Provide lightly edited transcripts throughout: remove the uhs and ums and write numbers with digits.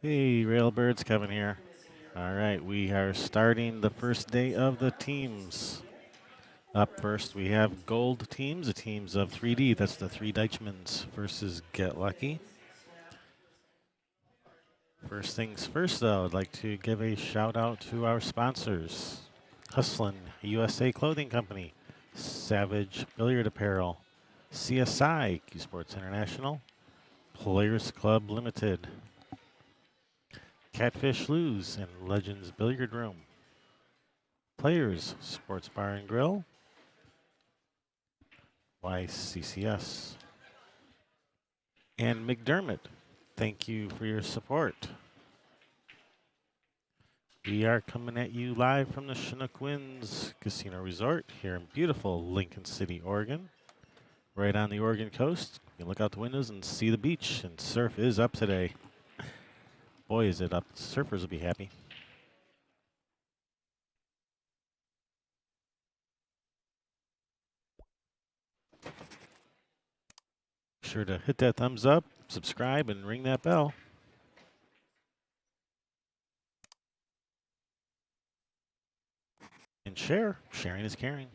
Hey, Railbirds, Kevin here. All right, we are starting the first day of the teams. Up first, we have gold teams, the teams of 3D. That's the Three Deichmans versus Get Lucky. First things first, though, I'd like to give a shout out to our sponsors Hustlin' USA Clothing Company, Savage Billiard Apparel, CSI, Q Sports International, Players Club Limited, Catfish Lose, and Legends Billiard Room. Players, Sports Bar and Grill, YCCS. And McDermott, thank you for your support. We are coming at you live from the Chinook Winds Casino Resort here in beautiful Lincoln City, Oregon. Right on the Oregon coast. You can look out the windows and see the beach, and surf is up today. Boy, is it up. Surfers will be happy. Be sure to hit that thumbs up, subscribe, and ring that bell. And share. Sharing is caring.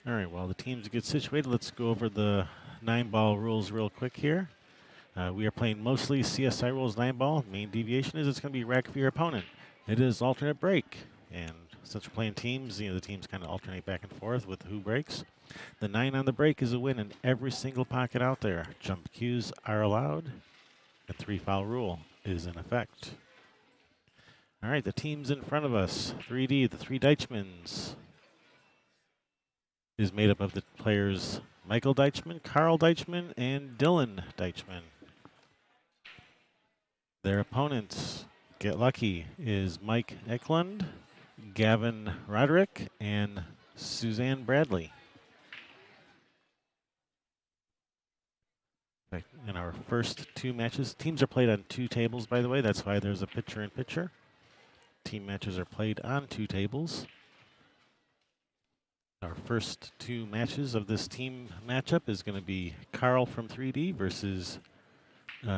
All right, while the teams get situated, let's go over the 9-ball rules real quick here. We are playing mostly CSI rules 9-ball. Main deviation is it's going to be rack for your opponent. It is alternate break. And since we're playing teams, the teams kind of alternate back and forth with who breaks. The 9 on the break is a win in every single pocket out there. Jump cues are allowed. The 3-foul rule is in effect. All right, the teams in front of us. 3D, the Three Deichmans, is made up of the players Michael Deichman, Carl Deichman, and Dylan Deichman. Their opponents, Get Lucky, is Mike Eklund, Gavin Roderick, and Suzanne Bradley. In our first two matches, teams are played on 2 tables, by the way. That's why there's a pitcher-in-pitcher. Team matches are played on 2 tables. Our first 2 matches of this team matchup is going to be Carl from 3D versus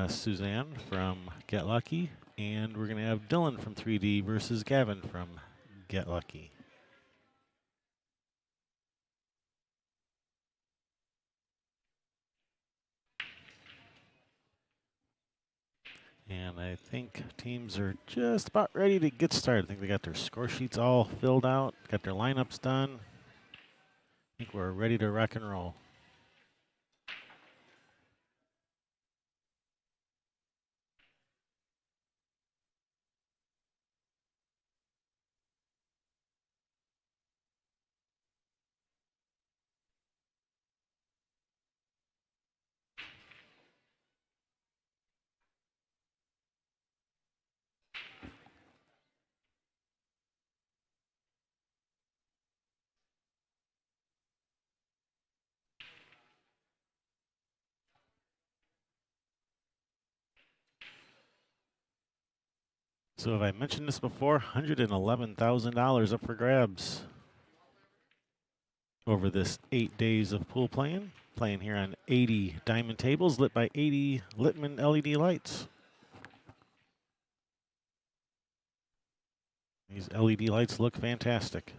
Suzanne from Get Lucky. And we're going to have Dylan from 3D versus Gavin from Get Lucky. And I think teams are just about ready to get started. I think they got their score sheets all filled out, got their lineups done. I think we're ready to rock and roll. So have I mentioned this before? $111,000 up for grabs over this 8 days of pool playing. Playing here on 80 diamond tables lit by 80 Littman LED lights. These LED lights look fantastic.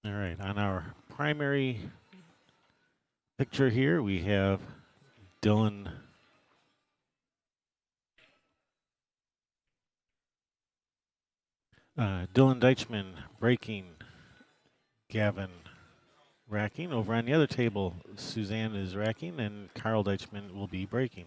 All right, on our primary picture here, we have Dylan Dylan Deichman breaking Gavin racking. Over on the other table, Suzanne is racking, and Carl Deichman will be breaking.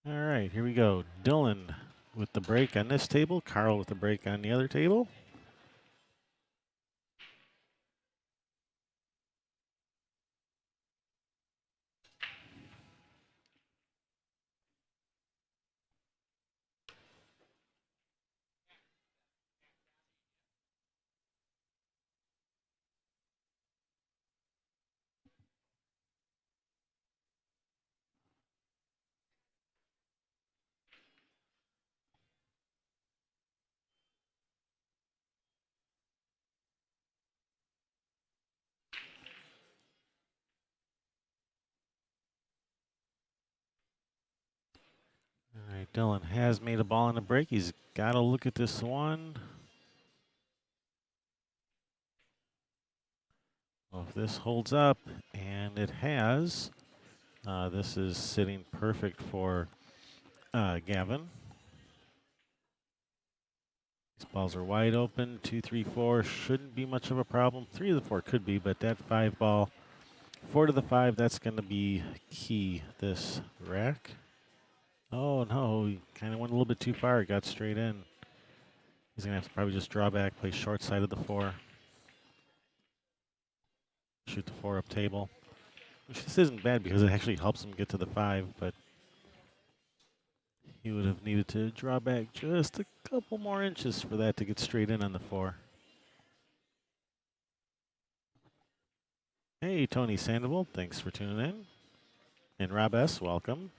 All right, here we go. Dylan with the break on this table, Carl with the break on the other table. All right, Dylan has made a ball on the break. He's got to look at this one. Well, if this holds up, and it has, this is sitting perfect for Gavin. These balls are wide open. 2, 3, 4 shouldn't be much of a problem. 3 of the 4 could be, but that 5 ball, 4 to the 5, that's going to be key this rack. Oh no, he kind of went a little bit too far. Got straight in. He's going to have to probably just draw back, play short side of the 4. Shoot the 4 up table. Which this isn't bad because it actually helps him get to the 5, but he would have needed to draw back just a couple more inches for that to get straight in on the 4. Hey, Tony Sandoval, thanks for tuning in. And Rob S., welcome.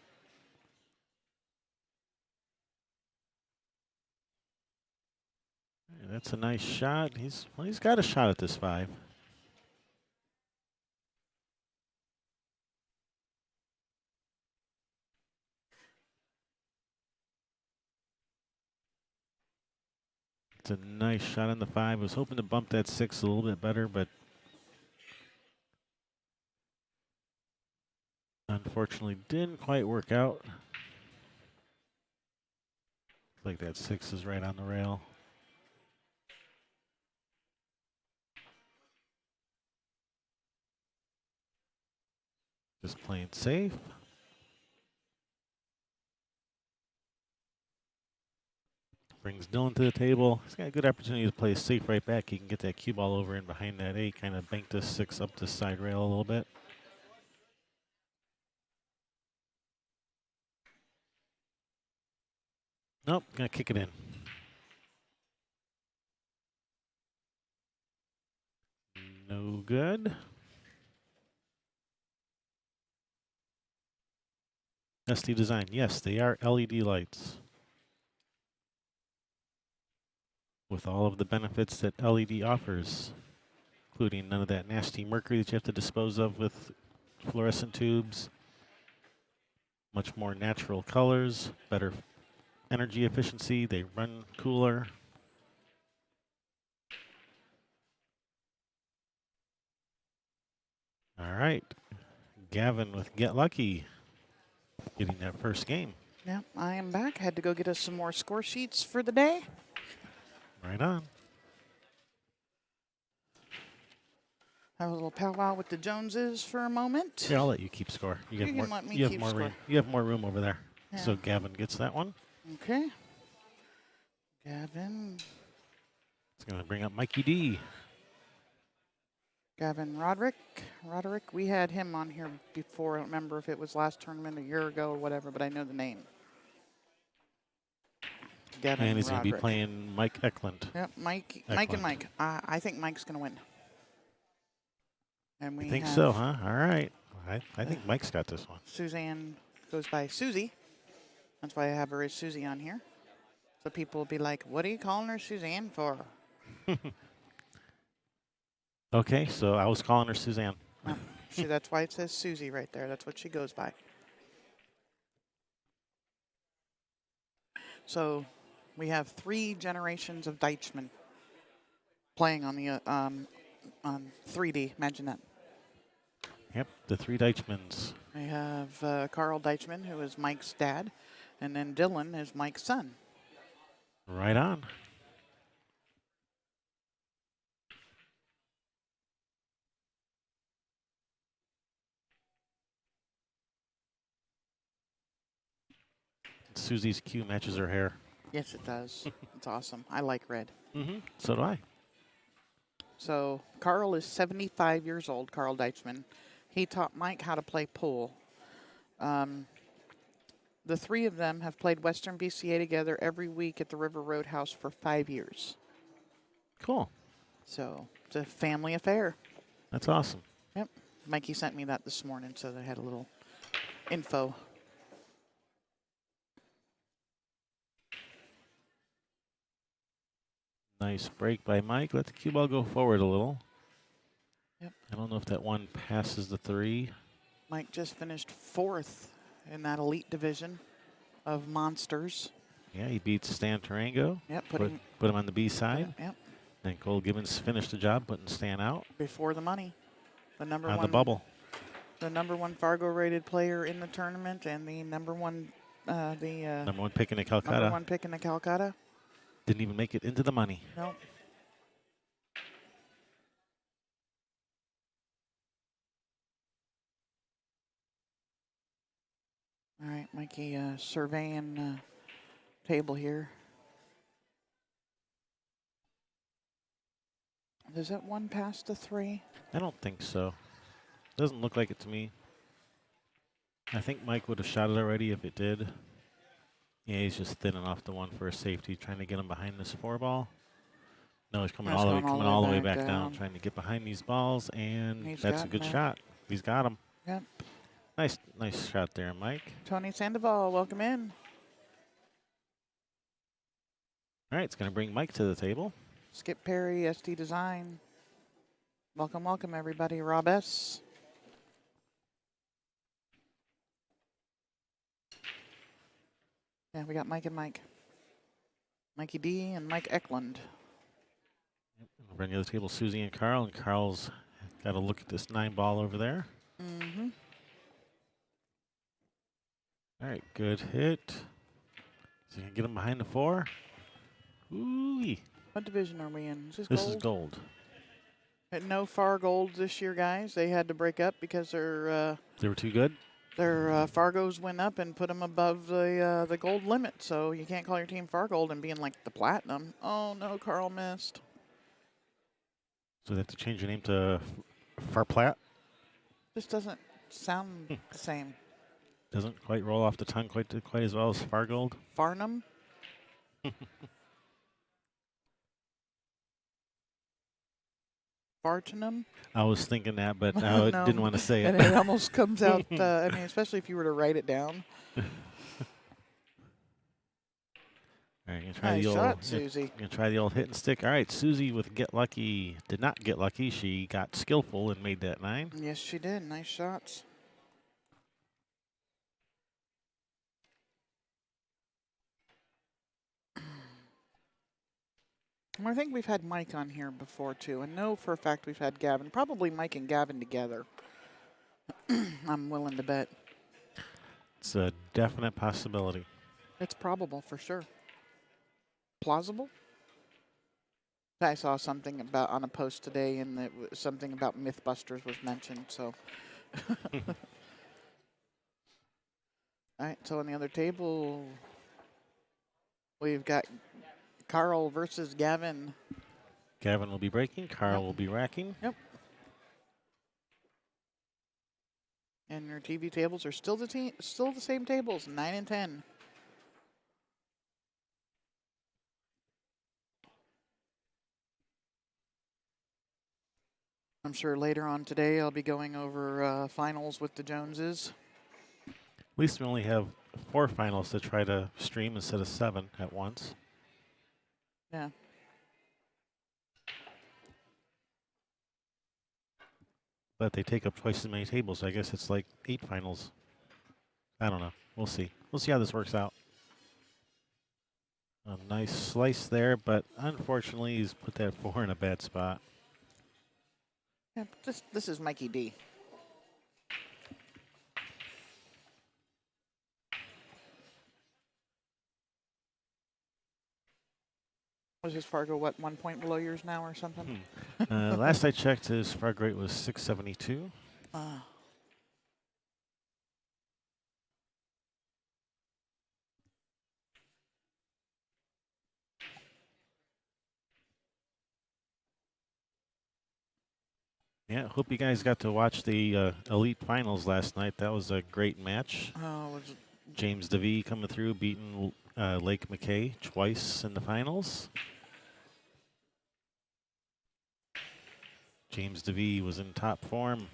Hey, that's a nice shot. He's got a shot at this 5. It's a nice shot on the 5. I was hoping to bump that 6 a little bit better, but unfortunately didn't quite work out. Like that 6 is right on the rail. Just playing safe. Brings Dylan to the table. He's got a good opportunity to play safe right back. He can get that cue ball over in behind that 8, kind of bank this 6 up the side rail a little bit. Nope, gonna kick it in. No good. SD Design, yes, they are LED lights. With all of the benefits that LED offers, including none of that nasty mercury that you have to dispose of with fluorescent tubes. Much more natural colors, better energy efficiency, they run cooler. All right, Gavin with Get Lucky, getting that first game. Yeah, I am back. Had to go get us some more score sheets for the day. Right on. Have a little powwow with the Joneses for a moment. Here, I'll let you keep score. You can let me keep score. Room. You have more room over there. Yeah. So Gavin gets that one. Okay. Gavin. It's going to bring up Mikey D. Gavin Roderick. We had him on here before. I don't remember if it was last tournament a year ago or whatever, but I know the name. Gavin And he's going to be Roderick. playing Mike Eklund. Yep, Mike and Mike. I think Mike's going to win. And we think so, huh? All right. I think Mike's got this one. Suzanne goes by Susie. That's why I have her as Susie on here. So people will be like, what are you calling her Suzanne for? Okay, so I was calling her Suzanne. No, see, that's why it says Susie right there. That's what she goes by. So we have 3 generations of Deichmann playing on the on 3D. Imagine that. Yep, the 3 Deichmans. We have Carl Deichmann, who is Mike's dad, and then Dylan is Mike's son. Right on. Susie's cue matches her hair. Yes, it does. It's awesome. I like red. So do I. So Carl is 75 years old, Carl Deichmann. He taught Mike how to play pool. The 3 of them have played Western BCA together every week at the River Roadhouse for 5 years. Cool. So it's a family affair. That's awesome. Yep. Mikey sent me that this morning, so they had a little info. Nice break by Mike. Let the cue ball go forward a little. Yep. I don't know if that one passes the 3. Mike just finished 4th in that elite division of monsters. Yeah, he beats Stan Tarango. Yep, Put him on the B side. Yep. Then Cole Gibbons finished the job, putting Stan out Before the money. The number on one the bubble. The number 1 Fargo rated player in the tournament and the number 1 Number 1 pick in the number Calcutta. 1 pick in the Calcutta. Didn't even make it into the money. Nope. All right, Mikey, surveying table here. Does that 1 pass the 3? I don't think so. Doesn't look like it to me. I think Mike would have shot it already if it did. Yeah, he's just thinning off the 1 for a safety, trying to get him behind this 4 ball. No, he's coming all the way back down, trying to get behind these balls, and that's a good shot. He's got him. Yep. Nice shot there, Mike. Tony Sandoval, welcome in. All right, it's going to bring Mike to the table. Skip Perry, SD Design. Welcome, welcome, everybody. Rob S. Yeah, we got Mike and Mike. Mikey D and Mike Eklund. Over on the other table, Susie and Carl's got to look at this 9 ball over there. All right, good hit. Is he going to get him behind the 4? Ooh-wee. What division are we in? Is this This gold? is gold. No Far Gold this year, guys. They had to break up because They were too good? their Fargos went up and put them above the gold limit. So you can't call your team Far Gold and be in like the platinum. Oh no, Carl missed. So they have to change your name to Farplat? This doesn't sound the same. Doesn't quite roll off the tongue quite as well as Fargold. Farnham? Farnham? I was thinking that, but I No. didn't want to say it. And it almost comes out, I mean, especially if you were to write it down. All right, gonna try Nice the old shot, Susie. Gonna try the old hit and stick. All right, Susie with Get Lucky did not get lucky. She got skillful and made that 9. Yes, she did. Nice shots. I think we've had Mike on here before, too. I know for a fact we've had Gavin. Probably Mike and Gavin together. I'm willing to bet. It's a definite possibility. It's probable for sure. Plausible? I saw something about on a post today, and that something about Mythbusters was mentioned. So, all right. So on the other table, we've got Carl versus Gavin. Gavin will be breaking. Carl will be racking. Yep. And your TV tables are still the same tables, 9 and 10. I'm sure later on today I'll be going over finals with the Joneses. At least we only have 4 finals to try to stream instead of 7 at once. Yeah. But they take up twice as many tables, so I guess it's like 8 finals. I don't know. We'll see. We'll see how this works out. A nice slice there, but unfortunately he's put that 4 in a bad spot. Yeah, this is Mikey D. Was his Fargo, what, 1 point below yours now or something? Last I checked, his frog rate was 672. Yeah, hope you guys got to watch the Elite Finals last night. That was a great match. Was James DeVee coming through, beating Lake McKay twice in the finals. James DeVee was in top form.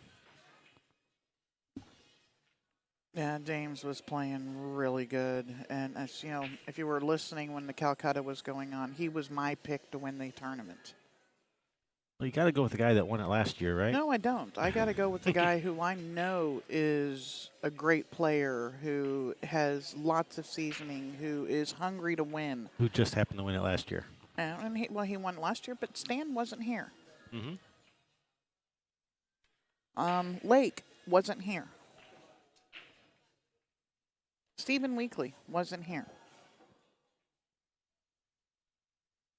Yeah, James was playing really good. And as you know, if you were listening when the Calcutta was going on, he was my pick to win the tournament. Well, you got to go with the guy that won it last year, right? No, I don't. I got to go with the guy who I know is a great player, who has lots of seasoning, who is hungry to win. Who just happened to win it last year. And he won last year, but Stan wasn't here. Lake wasn't here. Stephen Weekly wasn't here.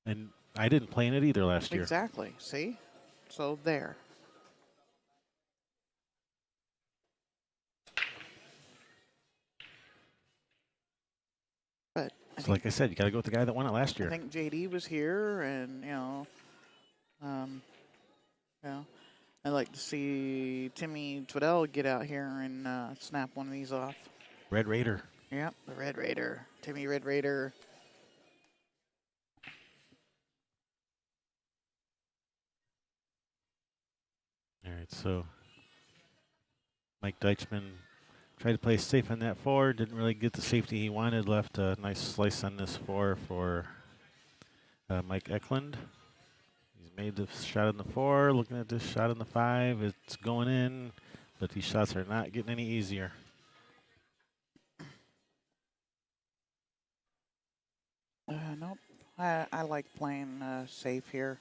And I didn't play in it either last year. Exactly. See? So there. But so like I said, you got to go with the guy that won it last year. I think JD was here, and I'd like to see Timmy Twiddell get out here and snap one of these off. Red Raider. Yep, the Red Raider. Timmy Red Raider. All right, so Mike Deichmann tried to play safe on that 4. Didn't really get the safety he wanted. Left a nice slice on this 4 for Mike Eklund. He's made the shot on the 4. Looking at this shot on the 5. It's going in, but these shots are not getting any easier. Nope. I like playing safe here.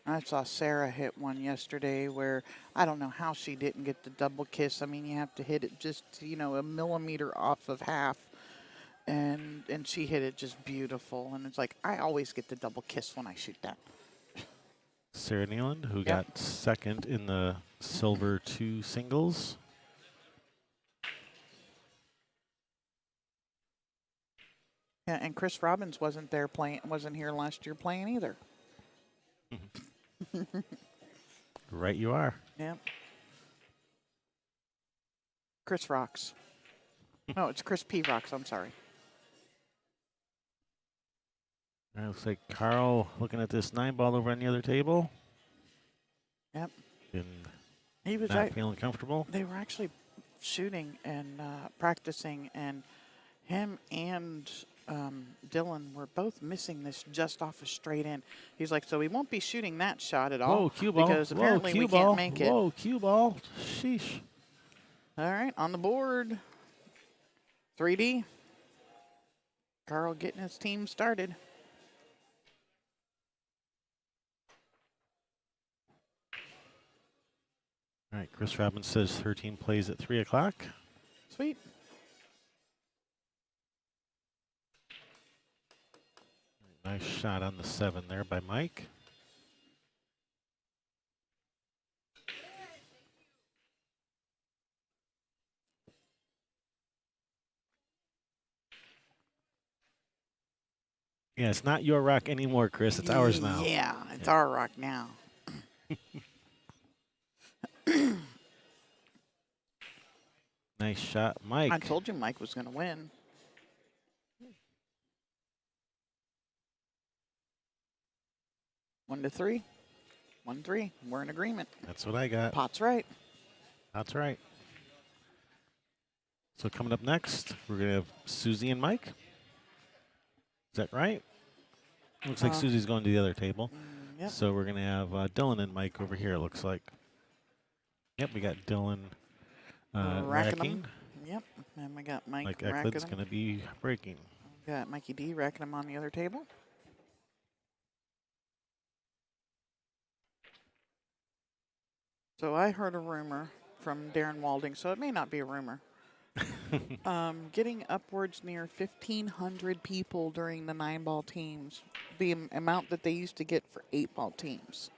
I saw Sarah hit one yesterday where I don't know how she didn't get the double kiss. I mean, you have to hit it just, a millimeter off of half. And she hit it just beautiful. And it's like, I always get the double kiss when I shoot that. Sarah Nealand, who got second in the silver 2 singles. Yeah, and Chris Robbins wasn't here last year playing either. Right you are. Yep. Chris rocks. No, it's Chris P. rocks. I'm sorry. It looks like Carl looking at this 9-ball over on the other table. Yep. And he was not feeling comfortable. They were actually shooting and practicing, and him and Dylan were both missing this just off a straight in. He's like, so we won't be shooting that shot at all. Whoa, cue ball. Because apparently we can't make it. Whoa, cue ball. Sheesh. All right, on the board. 3D. Carl getting his team started. All right, Chris Robbins says 13 plays at 3 o'clock. Sweet. Nice shot on the 7 there by Mike. Yeah, it's not your rock anymore, Chris. It's ours now. Yeah, it's our rock now. Nice shot, Mike. I told you Mike was going to win. One to 3. 1-3. We're in agreement. That's what I got. Pot's right. That's right. So coming up next, we're going to have Susie and Mike. Is that right? Looks like Susie's going to the other table. Yep. So we're going to have Dylan and Mike over here, it looks like. Yep, we got Dylan racking racking. them. Yep. And we got Mike Mike racking Eklund's them. going to be breaking. Got Mikey D racking them on the other table. So I heard a rumor from Darren Walding, so it may not be a rumor. Getting upwards near 1,500 people during the 9-ball teams, the amount that they used to get for 8-ball teams.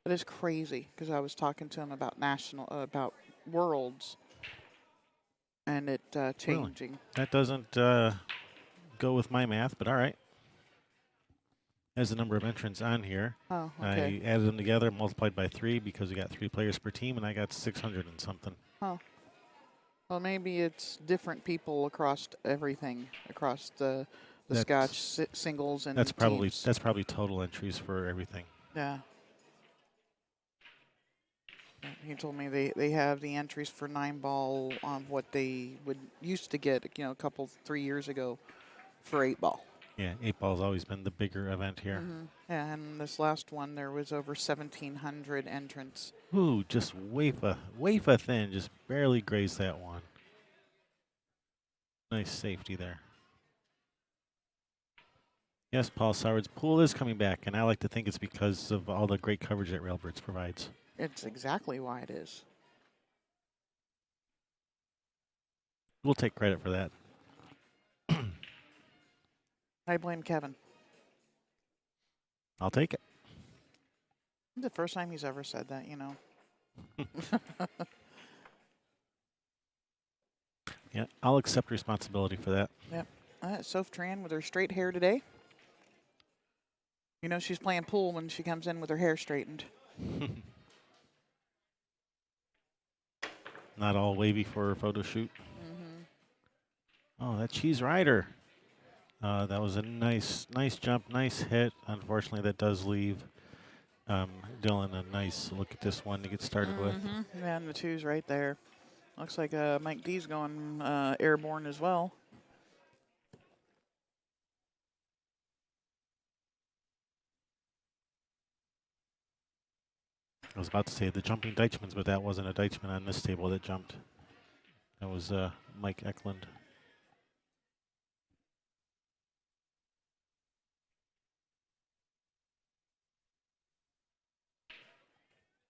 It is crazy because I was talking to him about about worlds, and it changing. Really? That doesn't go with my math, but all right. There's the number of entrants on here. Oh, okay. I added them together, multiplied by 3 because we got 3 players per team, and I got 600 and something. Oh. Well, maybe it's different people across everything, across the Scotch singles and that's probably teams. that's probably total entries for everything. Yeah. He told me they have the entries for 9-ball on what they would used to get, a couple 3 years ago for 8-ball. Yeah, 8-ball's always been the bigger event here. Yeah, and this last one there was over 1,700 entrants. Ooh, just wafer thin, just barely grazed that one. Nice safety there. Yes, Paul Soward's pool is coming back, and I like to think it's because of all the great coverage that Railbirds provides. It's exactly why it is. We'll take credit for that. I blame Kevin. I'll take it. It's the first time he's ever said that, Yeah, I'll accept responsibility for that. Yep. Soph Tran with her straight hair today. She's playing pool when she comes in with her hair straightened. Not all wavy for a photo shoot. Oh, that Cheese Rider. That was a nice jump, nice hit. Unfortunately, that does leave Dylan a nice look at this one to get started with. Yeah, and the 2's right there. Looks like Mike D's going airborne as well. I was about to say the jumping Deichmans, but that wasn't a Deichman on this table that jumped. That was Mike Eklund.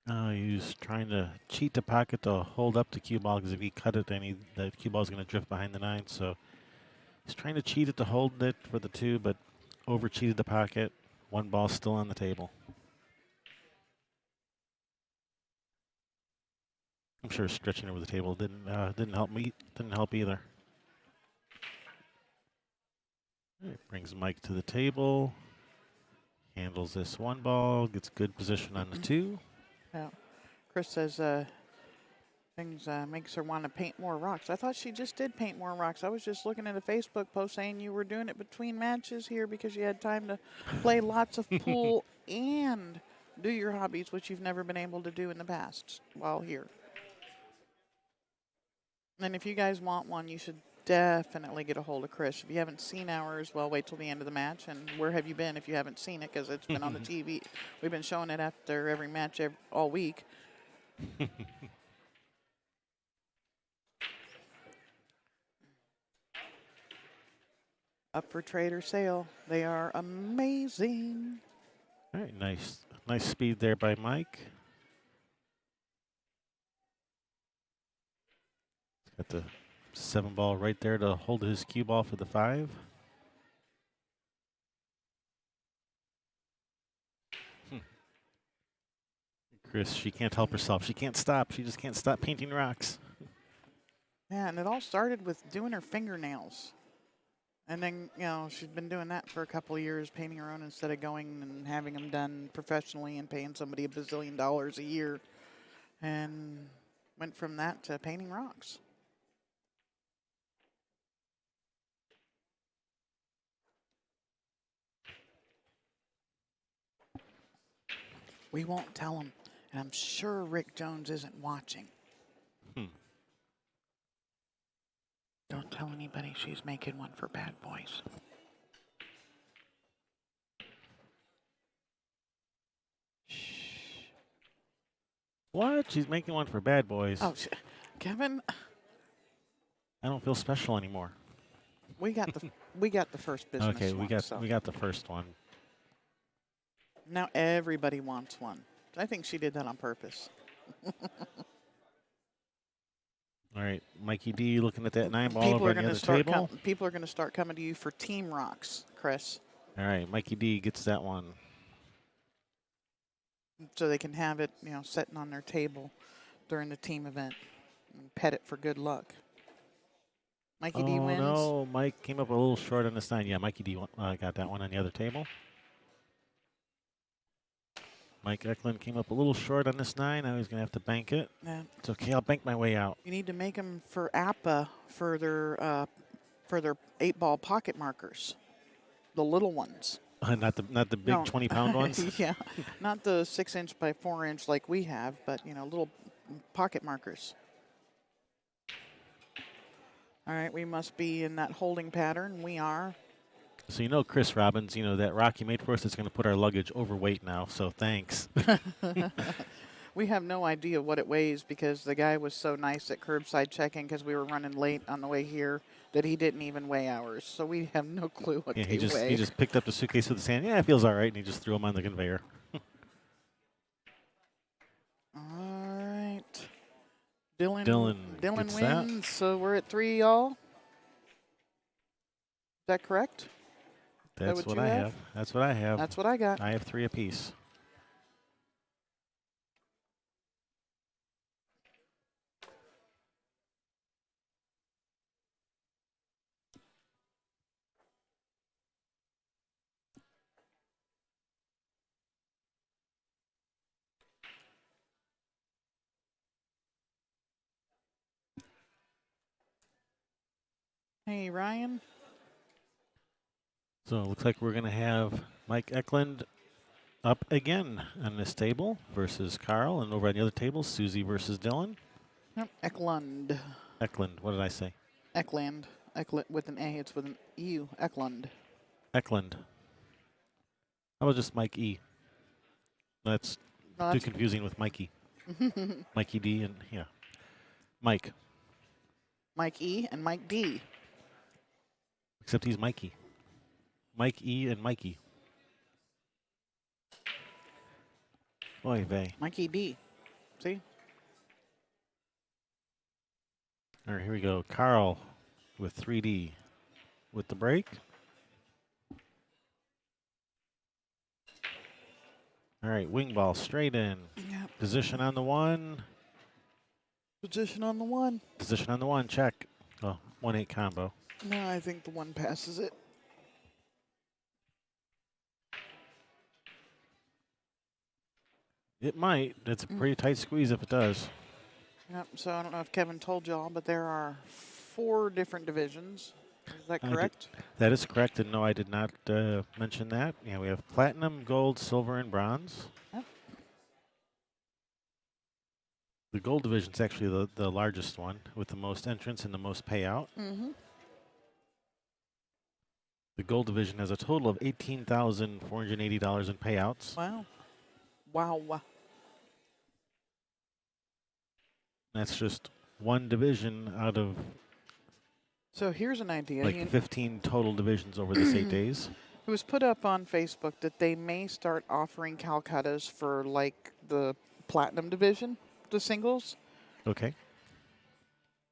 He was trying to cheat the pocket to hold up the cue ball because if he cut it, then the cue ball is going to drift behind the 9. So he's trying to cheat it to hold it for the 2, but over cheated the pocket. 1 ball still on the table. I'm sure stretching over the table didn't help me. Didn't help either. It brings Mike to the table. Handles this 1 ball. Gets good position on the 2. Yeah. Chris says things makes her want to paint more rocks. I thought she just did paint more rocks. I was just looking at a Facebook post saying you were doing it between matches here because you had time to play lots of pool and do your hobbies, which you've never been able to do in the past while here. And if you guys want one, you should definitely get a hold of Chris. If you haven't seen ours, well, wait till the end of the match. And where have you been if you haven't seen it? Because it's been on the TV. We've been showing it after every match all week. Up for trade or sale. They are amazing. All right, nice speed there by Mike. Got the 7 ball right there to hold his cue ball for the 5. Chris, she can't help herself. She can't stop. She just can't stop painting rocks. Yeah, and it all started with doing her fingernails. And then, she's been doing that for a couple of years, painting her own instead of going and having them done professionally and paying somebody $1 bazillion a year. And went from that to painting rocks. We won't tell him. And I'm sure Rick Jones isn't watching. Don't tell anybody she's making one for Bad Boys. Shh. What? She's making one for bad boys. Oh, Kevin, I don't feel special anymore. we got the first business Okay, one. we got the first one. Now everybody wants one. I think she did that on purpose. All right, Mikey D looking at that 9 ball People over are on the going to other start. table. People are going to start coming to you for team rocks, Chris, All right, Mikey D gets that one. so they can have it, sitting on their table during the team event and pet it for good luck. Mikey D Oh wins. no, Mike came up a little short on this 9. Yeah, Mikey D got that one on the other table. Mike Eklund came up a little short on this 9. Now he's going to have to bank it. Yeah. It's okay, I'll bank my way out. You need to make them for APA for their 8-ball pocket markers, the little ones. Not the big 20-pound ones? Yeah, not the 6-inch by 4-inch like we have, but, little pocket markers. All right, we must be in that holding pattern. We are. So Chris Robbins, that rock you made for us is going to put our luggage overweight now, so thanks. We have no idea what it weighs because the guy was so nice at curbside checking because we were running late on the way here that he didn't even weigh ours. So we have no clue what they weigh. He just picked up the suitcase with the sand. Yeah, it feels all right, and he just threw them on the conveyor. All right. Dylan gets wins, that. so we're at 3 all. Is that correct? That's what I have. That's what I have. That's what I got. I have 3 apiece. Hey, Ryan. So it looks like we're going to have Mike Eklund up again on this table versus Carl, and over on the other table, Susie versus Dylan. Yep, Eklund. Eklund, what did I say? Eklund. Eklund with an A. It's with an U. Eklund. Eklund. How about just Mike E? That's too confusing with Mikey. Mikey D and, yeah. Mike. Mike E and Mike D. Except he's Mikey. Mike E and Mikey. Oy vey. Mikey B. See? All right, here we go. Carl with 3D with the break. All right, wing ball straight in. Yep. Position on the 1. Position on the 1. Position on the 1, check. Oh, 1-8 combo. No, I think the 1 passes it. It might. It's a pretty tight squeeze if it does. Yep, so I don't know if Kevin told y'all, but there are 4 different divisions. Is that correct? That is correct, and no, I did not mention that. Yeah, we have platinum, gold, silver, and bronze. Yep. The gold division is actually the largest one with the most entrants and the most payout. Mm-hmm. The gold division has a total of $18,480 in payouts. Wow. Wow. That's just one division out of So here's an idea. like 15 total divisions over this 8 days. It was put up on Facebook that they may start offering Calcuttas for like the platinum division, the singles. Okay.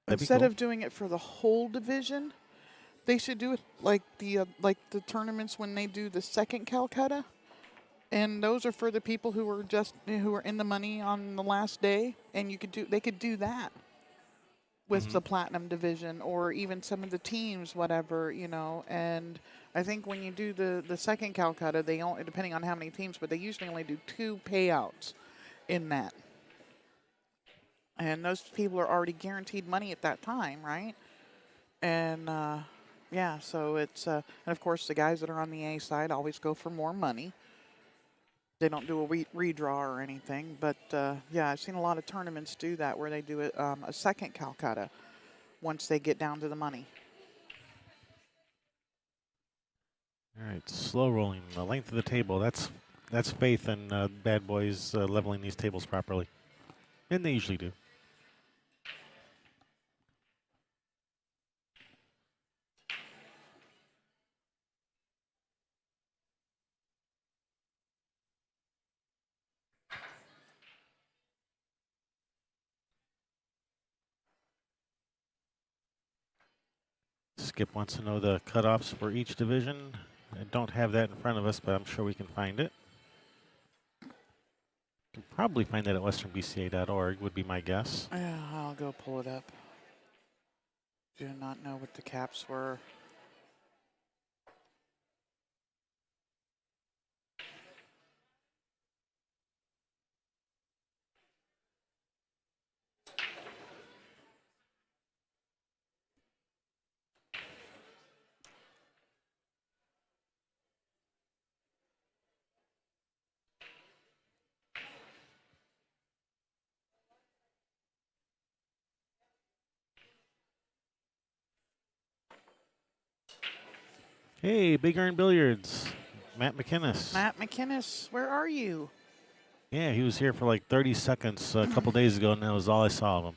Instead of doing it for the whole division, they should do it like the tournaments when they do the second Calcutta. And those are for the people who are in the money on the last day, and they could do that with the platinum division or even some of the teams, whatever, And I think when you do the second Calcutta, they only, depending on how many teams, but they usually only do 2 payouts in that. And those people are already guaranteed money at that time, right? And yeah, so it's and of course the guys that are on the A side always go for more money. They don't do a redraw or anything, but yeah, I've seen a lot of tournaments do that where they do a second Calcutta once they get down to the money. All right, slow rolling the length of the table. That's faith in bad boys leveling these tables properly. And they usually do. Skip wants to know the cutoffs for each division. I don't have that in front of us, but I'm sure we can find it. Can probably find that at westernbca.org would be my guess. Yeah, I'll go pull it up. Do not know what the caps were. Hey, Big Iron Billiards, Matt McInnes. Matt McInnes, where are you? Yeah, he was here for like 30 seconds a couple days ago, and that was all I saw of him.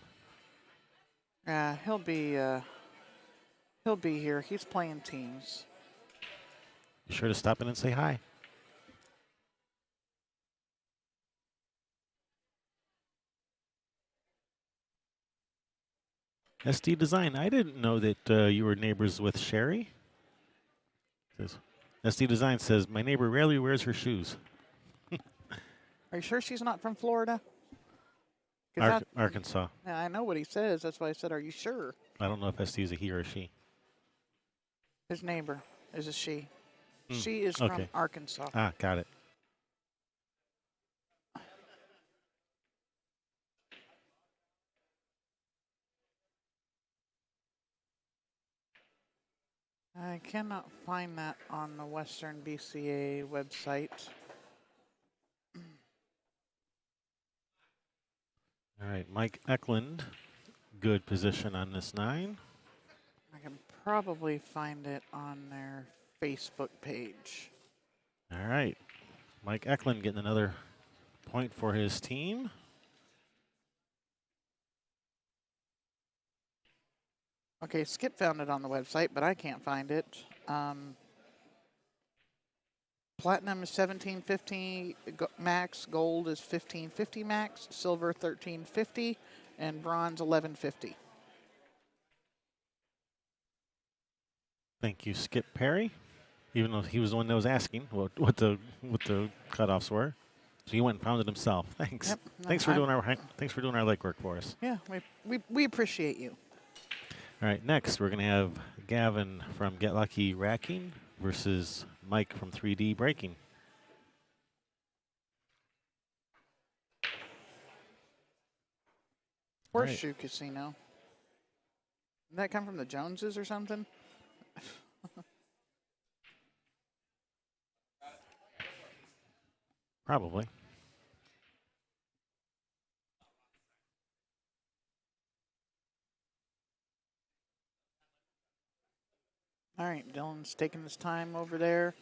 Yeah, he'll be here. He's playing teams. Be sure to stop in and say hi. SD Design, I didn't know that you were neighbors with Sherry. Says, SD Design says, my neighbor rarely wears her shoes. Are you sure she's not from Florida? 'Cause Arkansas. yeah, I know what he says. That's why I said, are you sure? I don't know if SD is a he or a she. His neighbor is a she. She is from Arkansas. Ah, got it. I cannot find that on the Western BCA website. All right, Mike Eklund, good position on this 9. I can probably find it on their Facebook page. All right, Mike Eklund getting another point for his team. Okay, Skip found it on the website, but I can't find it. Platinum is 1750 max, gold is 1550 max, silver 1350, and bronze 1150. Thank you, Skip Perry. Even though he was the one that was asking what the cutoffs were, so he went and found it himself. Thanks. Yep, Thanks for doing our legwork for us. Yeah, we appreciate you. All right, next we're gonna have Gavin from Get Lucky Racking versus Mike from 3D Breaking. Horseshoe Casino. Did that come from the Joneses or something? Probably. All right, Dylan's taking his time over there.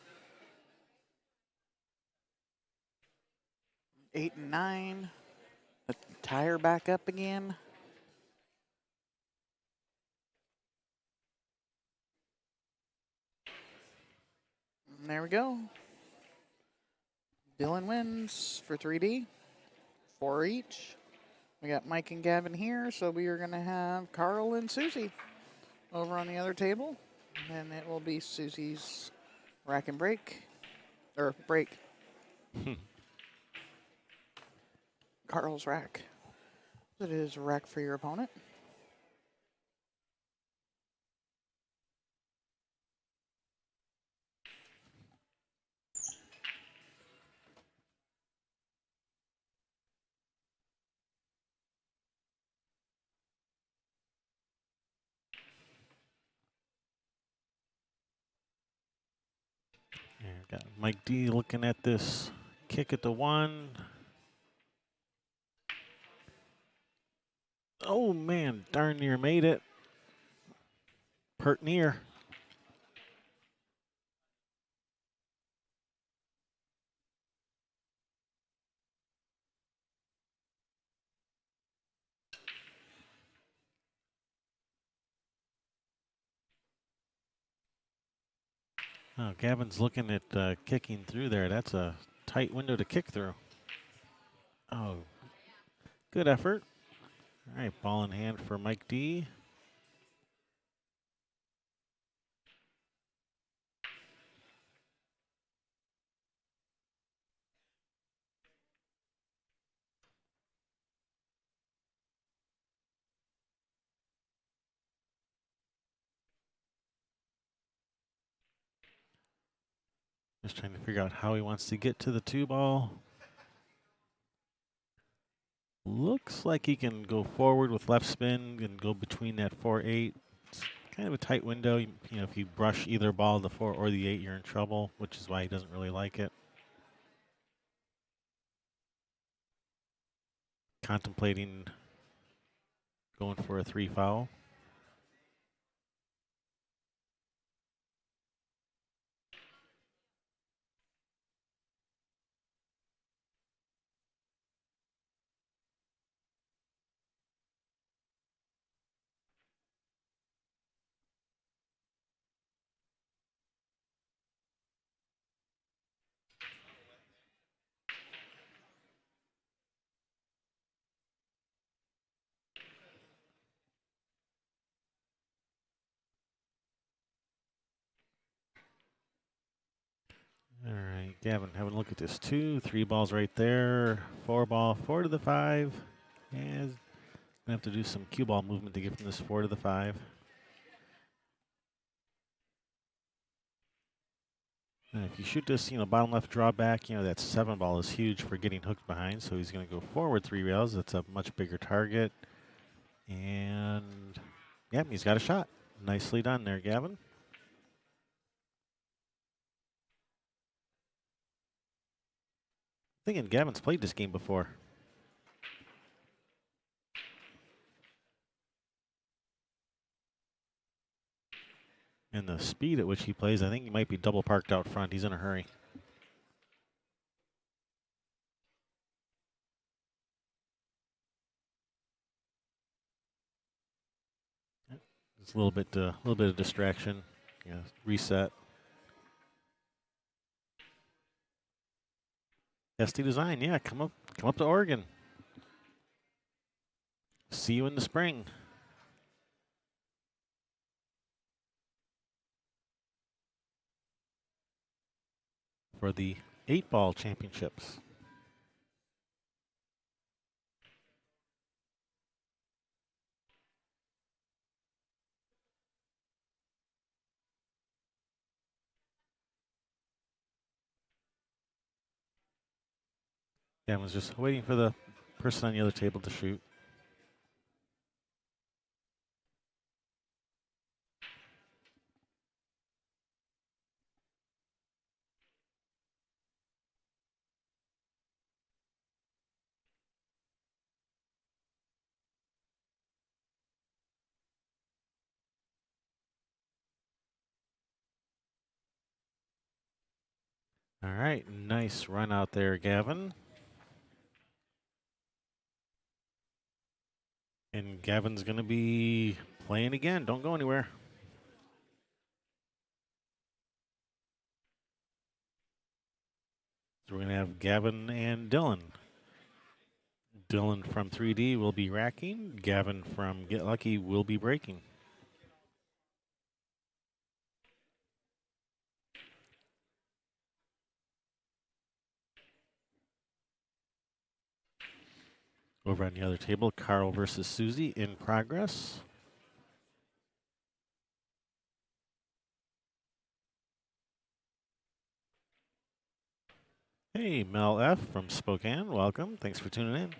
8 and 9. The tire back up again. And there we go. Dylan wins for 3D. 4 each. We got Mike and Gavin here, so we are going to have Carl and Susie over on the other table. And it will be Susie's rack and break. Or break. Carl's rack. It is rack for your opponent. Yeah, got Mike D looking at this kick at the 1. Oh man, darn near made it. Pert near. Oh, Gavin's looking at kicking through there. That's a tight window to kick through. Oh, good effort. All right, ball in hand for Mike D. Just trying to figure out how he wants to get to the 2 ball. Looks like he can go forward with left spin and go between that 4-8. It's kind of a tight window. You know, if you brush either ball, the 4 or the 8, you're in trouble, which is why he doesn't really like it. Contemplating going for a 3 foul. All right, Gavin, having a look at this 2, 3 balls right there. 4 ball, 4 to the 5. And gonna have to do some cue ball movement to get from this 4 to the 5. And if you shoot this, bottom left drawback, that 7 ball is huge for getting hooked behind. So he's going to go forward 3 rails. That's a much bigger target. And, yeah, he's got a shot. Nicely done there, Gavin. Thinking Gavin's played this game before. And the speed at which he plays, I think he might be double parked out front. He's in a hurry. It's a little bit of distraction. Yeah, reset. SD Design, yeah, come up to Oregon. See you in the spring. For the 8-ball championships. Gavin's just waiting for the person on the other table to shoot. All right, nice run out there, Gavin. And Gavin's going to be playing again. Don't go anywhere. So we're going to have Gavin and Dylan. Dylan from 3D will be racking. Gavin from Get Lucky will be breaking. Over on the other table, Carl versus Susie in progress. Hey, Mel F. from Spokane. Welcome. Thanks for tuning in.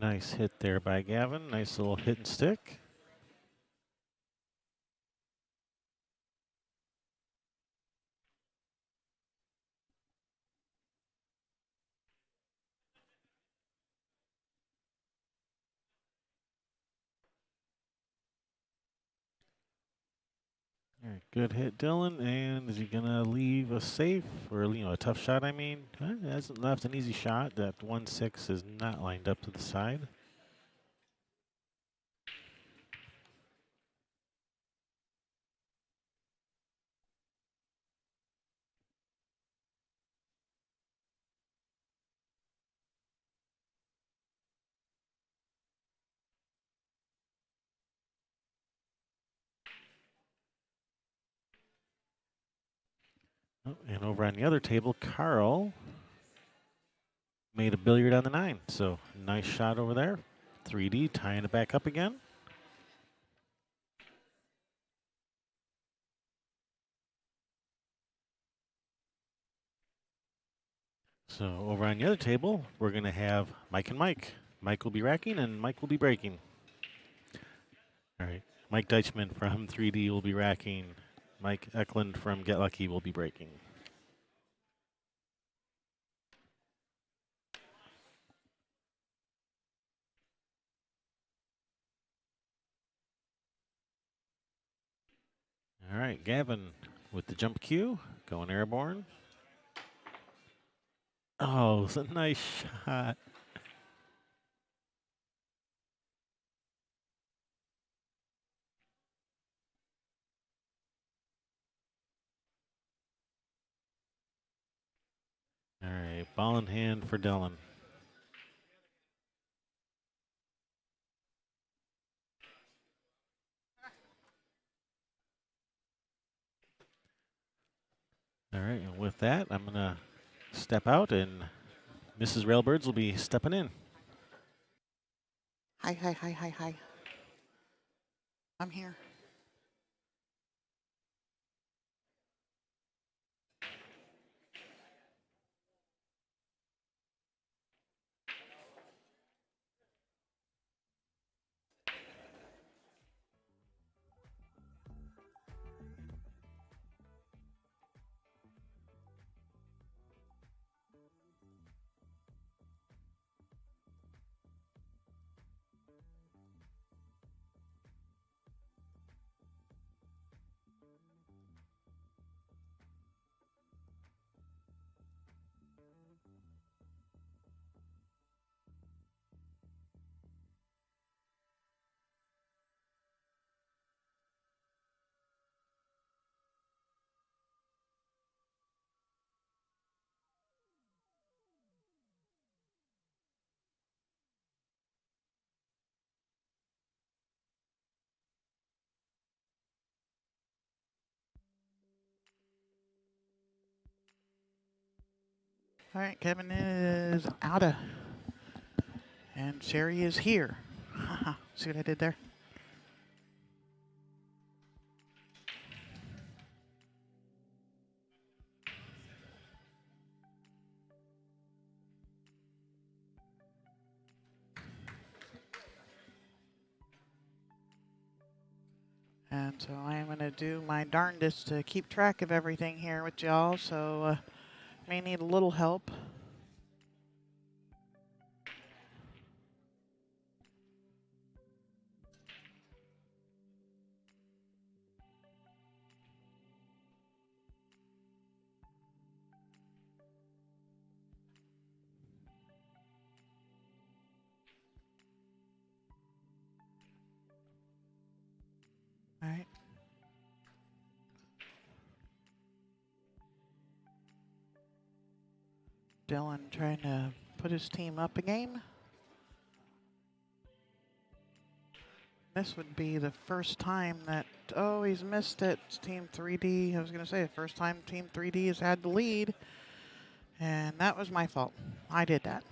Nice hit there by Gavin. Nice little hit and stick. All right, good hit, Dylan. And is he gonna leave a safe or a tough shot? I mean, hasn't left an easy shot. That 1-6 is not lined up to the side. Oh, and over on the other table, Carl made a billiard on the 9. So nice shot over there. 3D tying it back up again. So over on the other table, we're going to have Mike and Mike. Mike will be racking and Mike will be breaking. All right. Mike Deichman from 3D will be racking. Mike Eklund from Get Lucky will be breaking. All right, Gavin with the jump cue, going airborne. Oh, it's a nice shot. All right, ball in hand for Dylan. All right, and with that, I'm going to step out, and Mrs. Railbirds will be stepping in. Hi. I'm here. All right, Kevin is out of, and Sherry is here. See what I did there? And so I am going to do my darndest to keep track of everything here with y'all, so may need a little help. All right. Dylan trying to put his team up a game. This would be the first time that, oh, he's missed it. It's Team 3D. I was going to say, the first time Team 3D has had the lead. And that was my fault. I did that.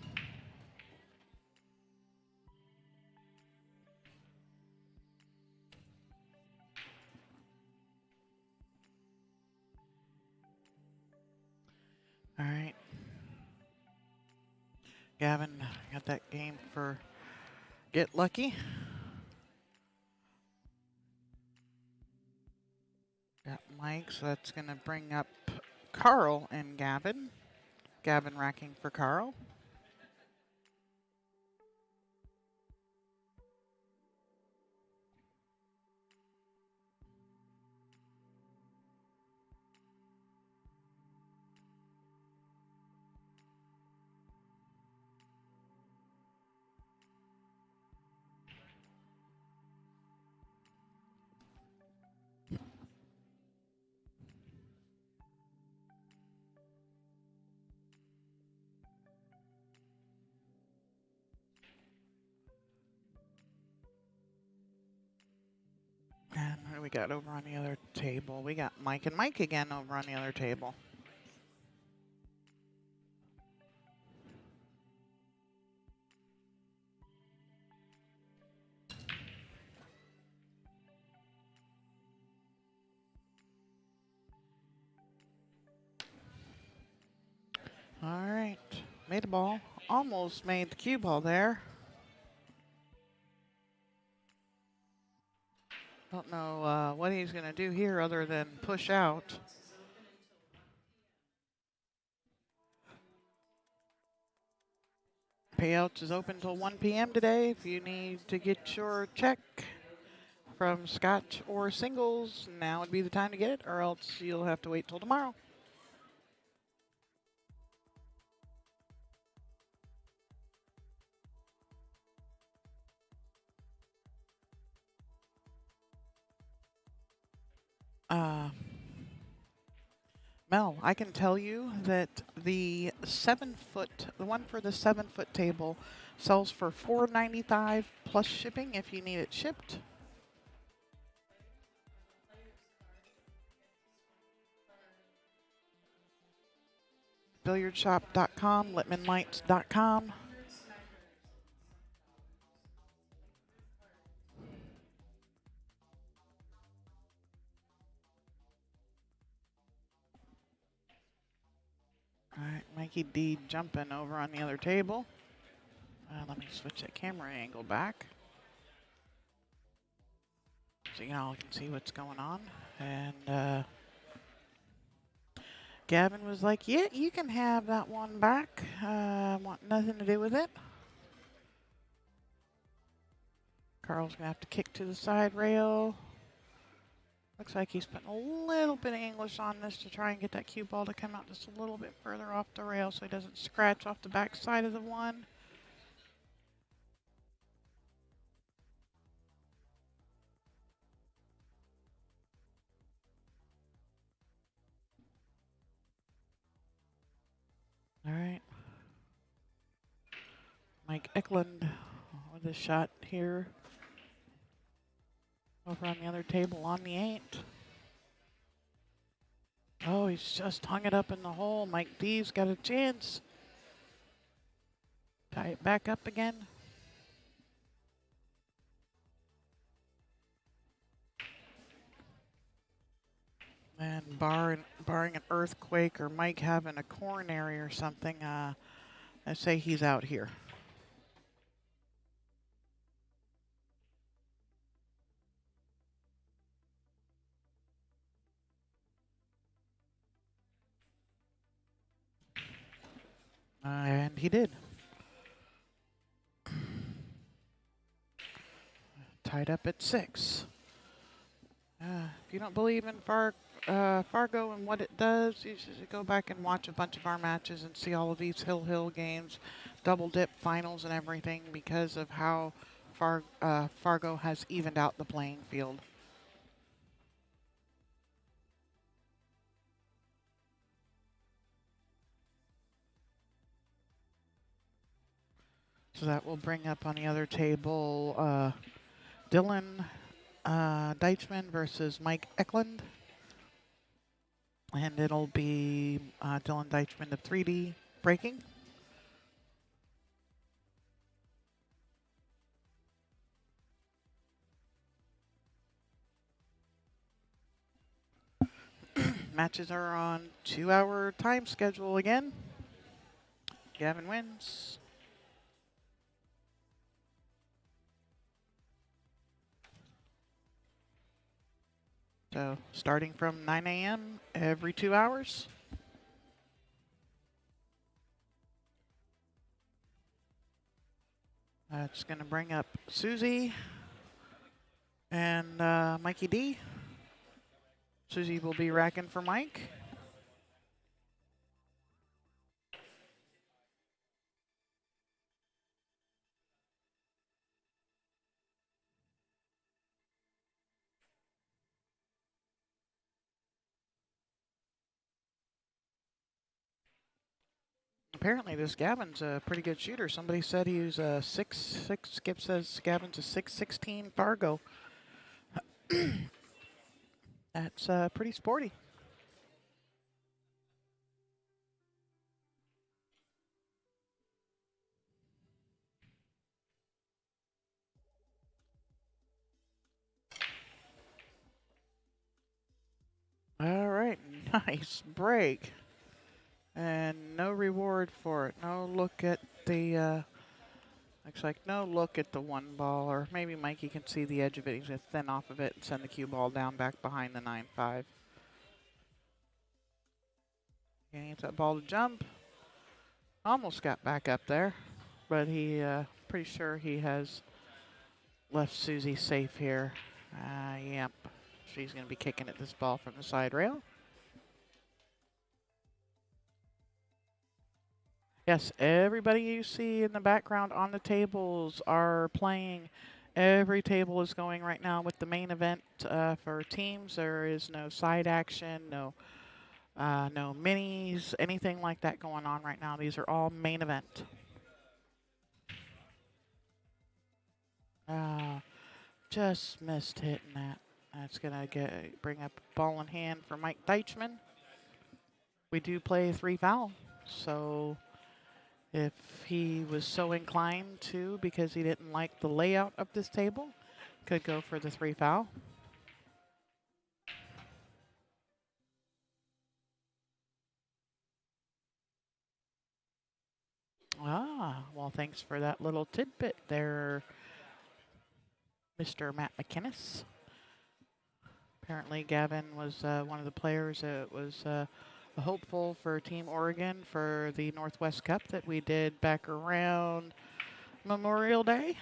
All right. Gavin got that game for Get lucky. Got Mike, so that's going to bring up Carl and Gavin. Gavin racking for Carl. And what do we got over on the other table? We got Mike and Mike again over on the other table. All right, made a ball. Almost made the cue ball there. Don't know what he's going to do here other than push out. Payouts is open till 1 p.m. today. If you need to get your check from Scotch or singles, now would be the time to get it, or else you'll have to wait till tomorrow. Mel, I can tell you that the one for the 7-foot table sells for $4.95 plus shipping if you need it shipped. Billiardshop.com, LitmanLights.com. All right, Mikey D jumping over on the other table. Let me switch that camera angle back so you all can see what's going on. And Gavin was like, yeah, you can have that one back. Want nothing to do with it. Carl's going to have to kick to the side rail. Looks like he's putting a little bit of English on this to try and get that cue ball to come out just a little bit further off the rail so he doesn't scratch off the back side of the one. All right. Mike Eklund with a shot here. Over on the other table on the 8. Oh, he's just hung it up in the hole. Mike D's got a chance. Tie it back up again. And barring an earthquake or Mike having a coronary or something, I say he's out here. And he did. Tied up at 6. If you don't believe in Fargo and what it does, you should go back and watch a bunch of our matches and see all of these Hill games, double dip finals and everything because of how Fargo has evened out the playing field. So that will bring up on the other table Dylan Deichmann versus Mike Eklund. And it'll be Dylan Deichmann of 3D breaking. Matches are on 2-hour time schedule again. Gavin wins. So starting from 9 a.m. every 2 hours. That's going to bring up Susie and Mikey D. Susie will be racking for Mike. Apparently, this Gavin's a pretty good shooter. Somebody said he was a 6'6". Skip says Gavin's a 6'16" Fargo. That's pretty sporty. All right, nice break. And no reward for it. No look at the, looks like no look at the one ball, or maybe Mikey can see the edge of it. He's going to thin off of it and send the cue ball down back behind the 9-5. He needs that ball to jump. Almost got back up there, but he, pretty sure he has left Susie safe here. Yep, she's going to be kicking at this ball from the side rail. Yes, everybody you see in the background on the tables are playing. Every table is going right now with the main event for teams. There is no side action, no minis, anything like that going on right now. These are all main event. Just missed hitting that. That's going to bring up ball in hand for Mike Deichman. We do play 3 foul, so if he was so inclined to, because he didn't like the layout of this table, could go for the 3 foul. Well, thanks for that little tidbit there, Mr. Matt McInnes. Apparently, Gavin was one of the players that was a hopeful for Team Oregon for the Northwest Cup that we did back around Memorial Day.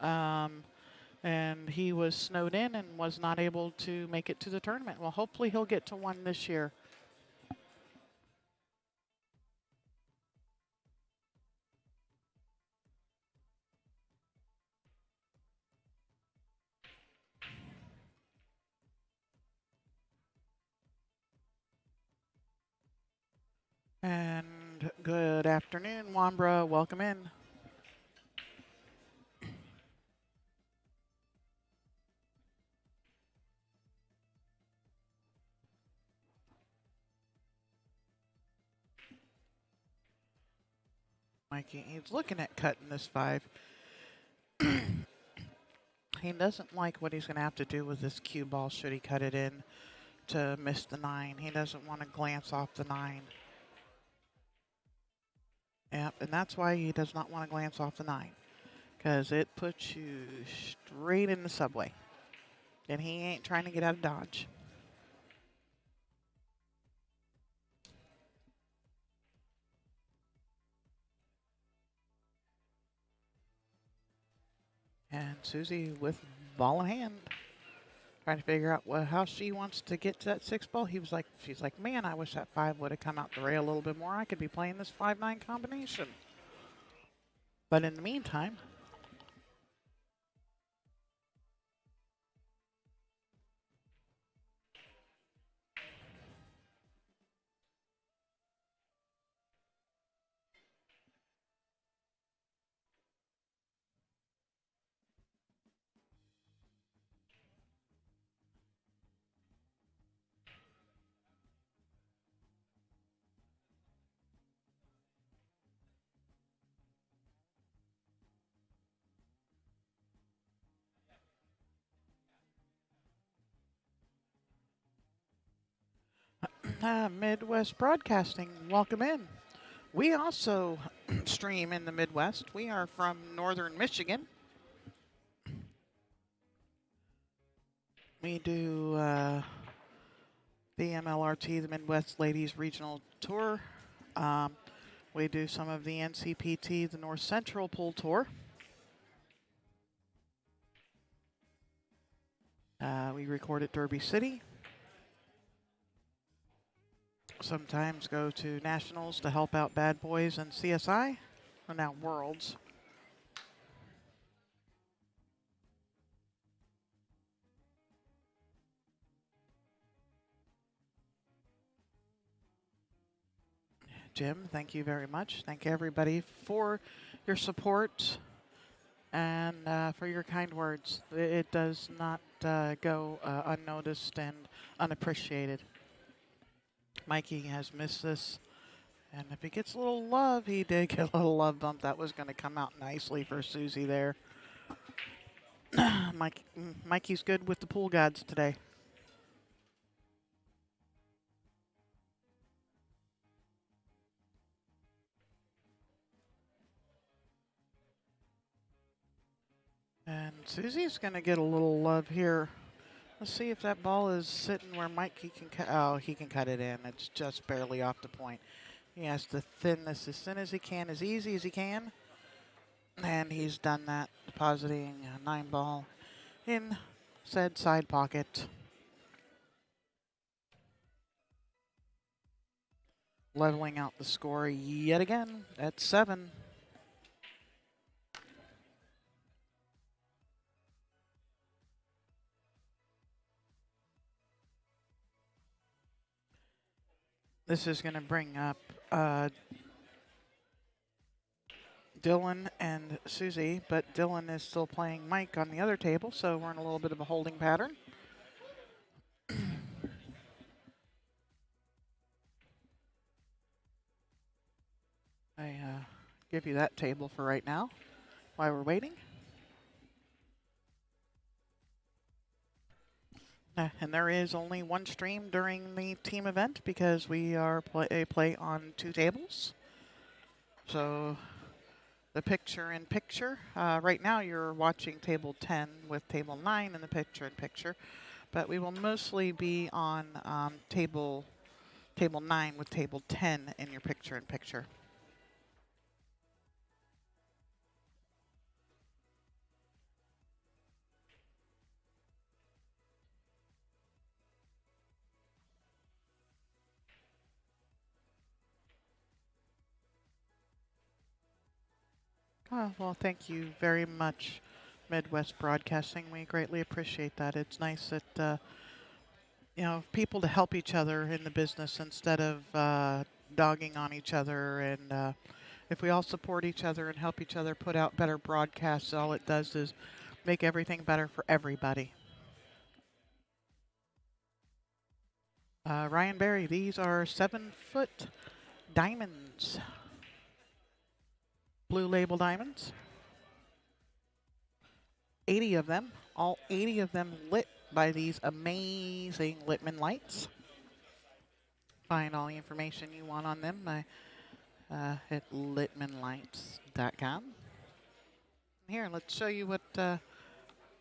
And he was snowed in and was not able to make it to the tournament. Well, hopefully he'll get to one this year. And good afternoon, Wambra. Welcome in. Mikey, he's looking at cutting this 5. He doesn't like what he's going to have to do with this cue ball should he cut it in to miss the 9. He doesn't want to glance off the 9. Yep, and that's why he does not want to glance off the 9, because it puts you straight in the subway. And he ain't trying to get out of Dodge. And Susie with ball in hand, trying to figure out how she wants to get to that 6 ball. She's like, man, I wish that 5 would have come out the rail a little bit more. I could be playing this 5-9 combination. But in the meantime, Midwest Broadcasting, welcome in. We also stream in the Midwest. We are from northern Michigan. We do the MLRT, the Midwest Ladies Regional Tour. We do some of the NCPT, the North Central Pool Tour. We record at Derby City. Sometimes go to nationals to help out Bad Boys and CSI, or now Worlds. Jim, thank you very much. Thank everybody for your support and for your kind words. It does not go unnoticed and unappreciated. Mikey has missed this, and if he gets a little love, he did get a little love bump. That was going to come out nicely for Susie there. Mikey's good with the pool gods today. And Susie's going to get a little love here. Let's see if that ball is sitting where Mikey can cut. Oh, he can cut it in. It's just barely off the point. He has to thin this as thin as he can, as easy as he can. And he's done that, depositing a 9-ball in said side pocket. Leveling out the score yet again at 7. This is going to bring up Dylan and Susie, but Dylan is still playing Mike on the other table, so we're in a little bit of a holding pattern. I give you that table for right now while we're waiting. And there is only one stream during the team event because we are play on 2 tables. So the picture-in-picture. Right now you're watching table 10 with table 9 in the picture-in-picture, but we will mostly be on table 9 with table 10 in your picture-in-picture. Oh, well, thank you very much, Midwest Broadcasting. We greatly appreciate that. It's nice that people to help each other in the business instead of dogging on each other. And if we all support each other and help each other put out better broadcasts, all it does is make everything better for everybody. Ryan Berry, these are 7-foot diamonds. Blue Label diamonds. 80 of them, all 80 of them lit by these amazing Littman lights. Find all the information you want on them at littmanlights.com. Here, let's show you what,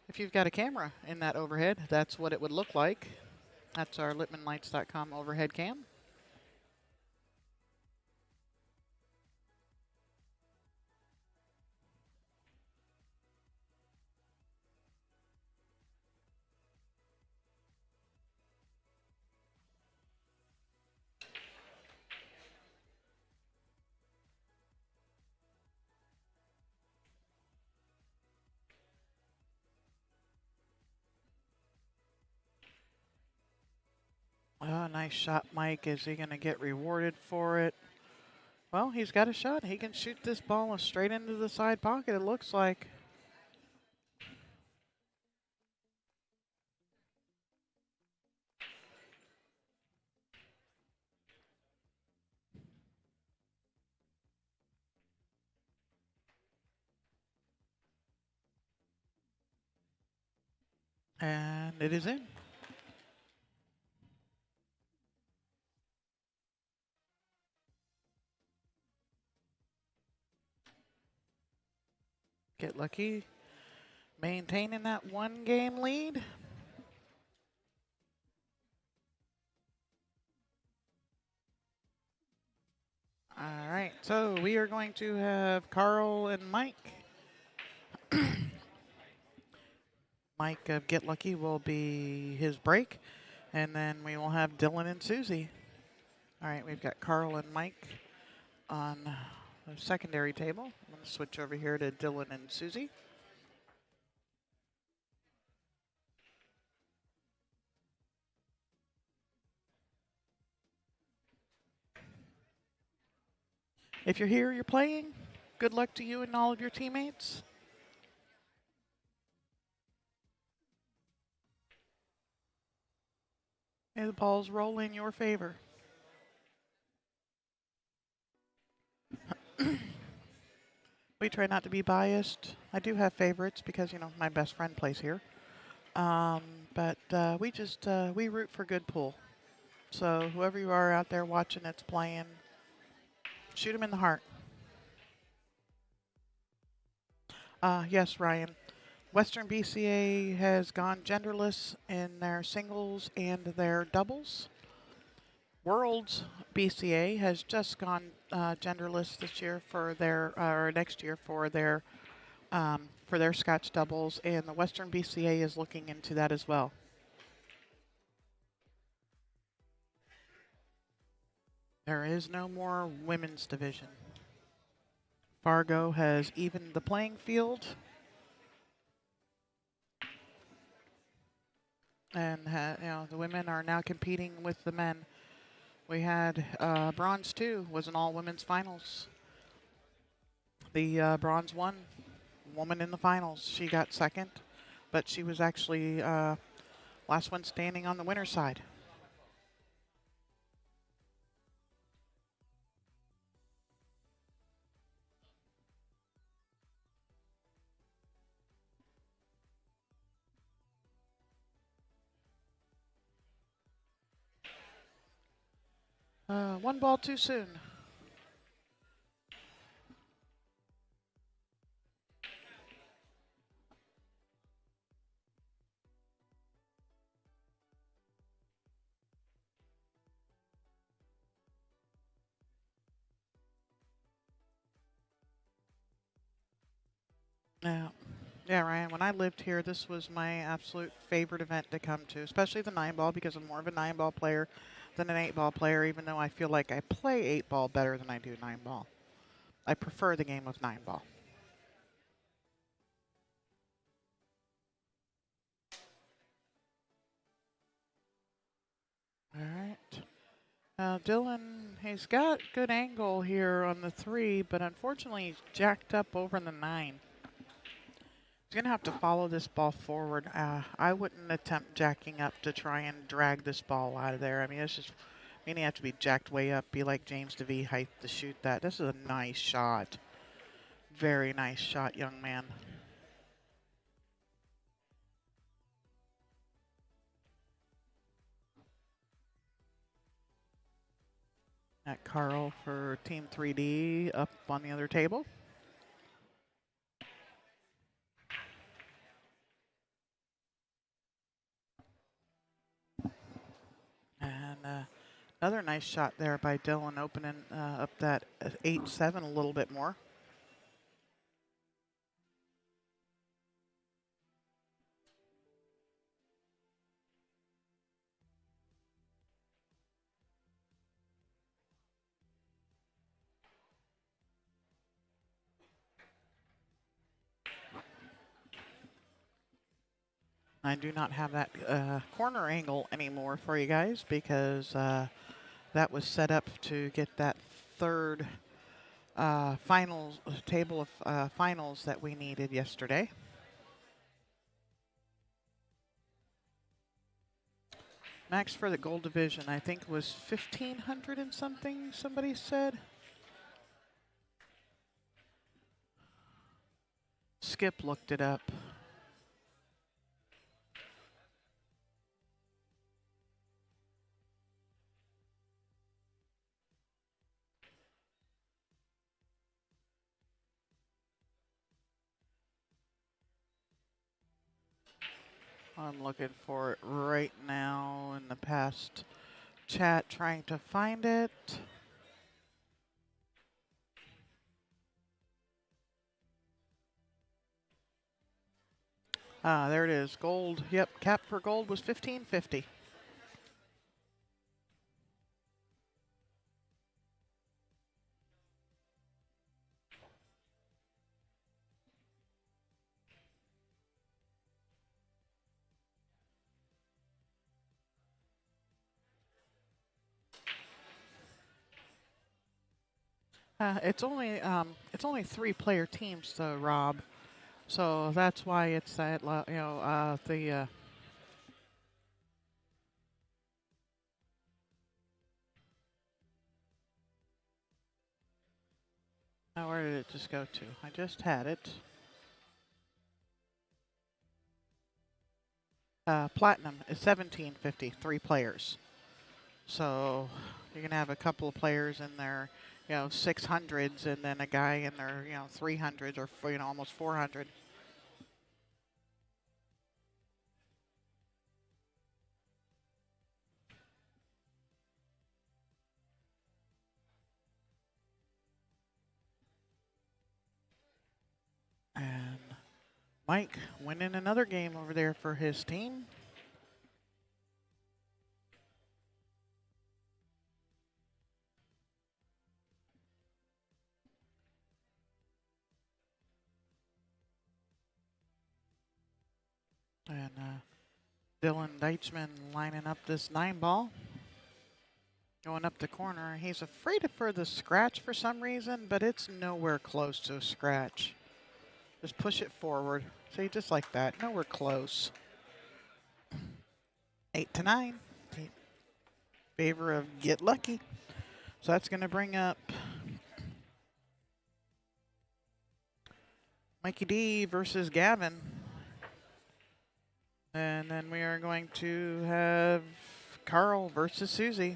if you've got a camera in that overhead, that's what it would look like. That's our littmanlights.com overhead cam. Oh, nice shot, Mike. Is he going to get rewarded for it? Well, he's got a shot. He can shoot this ball straight into the side pocket, it looks like. And it is in. Get lucky. Maintaining that 1-game lead. right, so we are going to have Carl and Mike. Mike of Get Lucky will be his break, and then we will have Dylan and Susie. All right, we've got Carl and Mike on the secondary table. I'm going to switch over here to Dylan and Susie. If you're here, you're playing. Good luck to you and all of your teammates. May the balls roll in your favor. We try not to be biased. I do have favorites because, you know, my best friend plays here. But we root for good pool. So whoever you are out there watching that's playing, shoot them in the heart. Yes, Ryan. Western BCA has gone genderless in their singles and their doubles. World's BCA has just gone genderless this year for their, or next year for their Scotch doubles, and the Western BCA is looking into that as well. There is no more women's division. Fargo has evened the playing field. And you know, the women are now competing with the men. We had bronze 2 was an all-women's finals. The bronze 1 woman in the finals. She got second, but she was actually last one standing on the winner's side. One ball too soon. Yeah, Ryan, when I lived here, this was my absolute favorite event to come to, especially the 9-ball, because I'm more of a 9-ball player than an 8-ball player, even though I feel like I play 8-ball better than I do 9-ball. I prefer the game of 9-ball. All right. Dylan, he's got good angle here on the 3, but unfortunately he's jacked up over the 9. He's going to have to follow this ball forward. I wouldn't attempt jacking up to try and drag this ball out of there. I mean, it's just, you have to be jacked way up, be like James DeVee height to shoot that. This is a nice shot. Very nice shot, young man. At Carl for Team 3D up on the other table. And another nice shot there by Dylan, opening up that 8-7 a little bit more. I do not have that corner angle anymore for you guys because that was set up to get that third finals table of finals that we needed yesterday. Max for the gold division, I think, was 1,500 and something, somebody said. Skip looked it up. I'm looking for it right now in the past chat, trying to find it. There it is. Gold. Yep, cap for gold was $15.50. It's only 3-player teams though, Rob. So that's why it's that now where did it just go to? I just had it. Platinum is $17.50, 3 players. So you're gonna have a couple of players in their 600s, and then a guy in their 300s or almost 400. And Mike winning another game over there for his team. And Dylan Deichman lining up this 9-ball. Going up the corner. He's afraid for the scratch for some reason, but it's nowhere close to a scratch. Just push it forward. See, just like that. Nowhere close. 8-9. In favor of Get Lucky. So that's going to bring up Mikey D versus Gavin. And then we are going to have Carl versus Susie.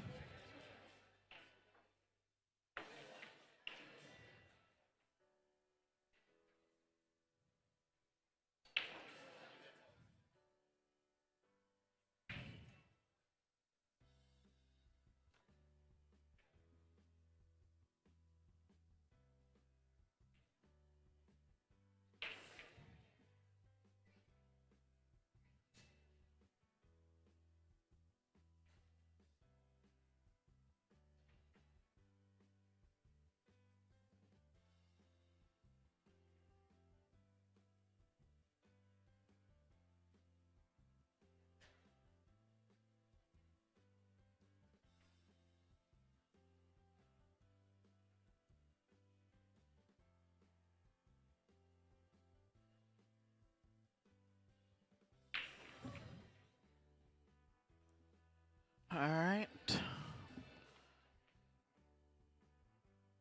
All right.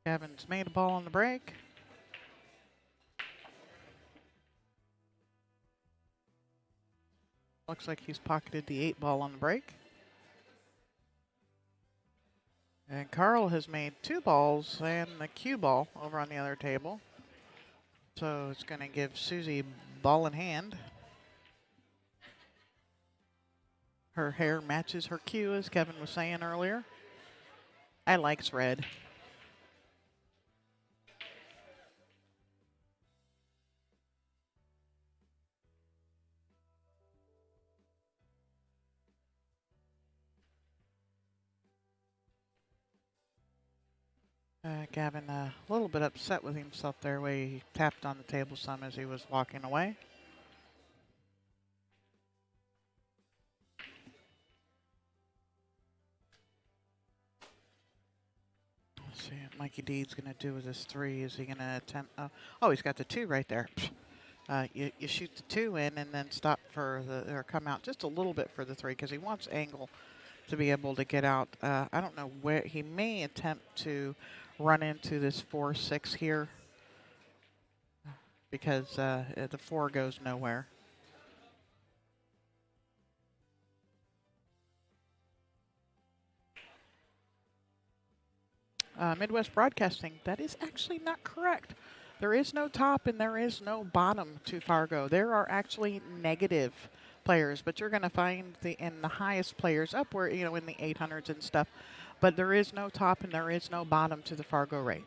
Gavin's made a ball on the break. Looks like he's pocketed the 8-ball on the break. And Carl has made 2 balls and the cue ball over on the other table. So it's going to give Susie ball in hand. Her hair matches her cue, as Kevin was saying earlier. I likes red. Gavin a little bit upset with himself there, where he tapped on the table some as he was walking away. Let's see what Mikey D's going to do with his 3. Is he going to attempt? Oh, he's got the 2 right there. You shoot the 2 in and then stop for or come out just a little bit for the 3 because he wants angle to be able to get out. I don't know where he may attempt to run into this 4-6 here because the 4 goes nowhere. Midwest Broadcasting, that is actually not correct. There is no top and there is no bottom to Fargo. There are actually negative players, but you're going to find in the highest players up where, in the 800s and stuff. But there is no top and there is no bottom to the Fargo rate.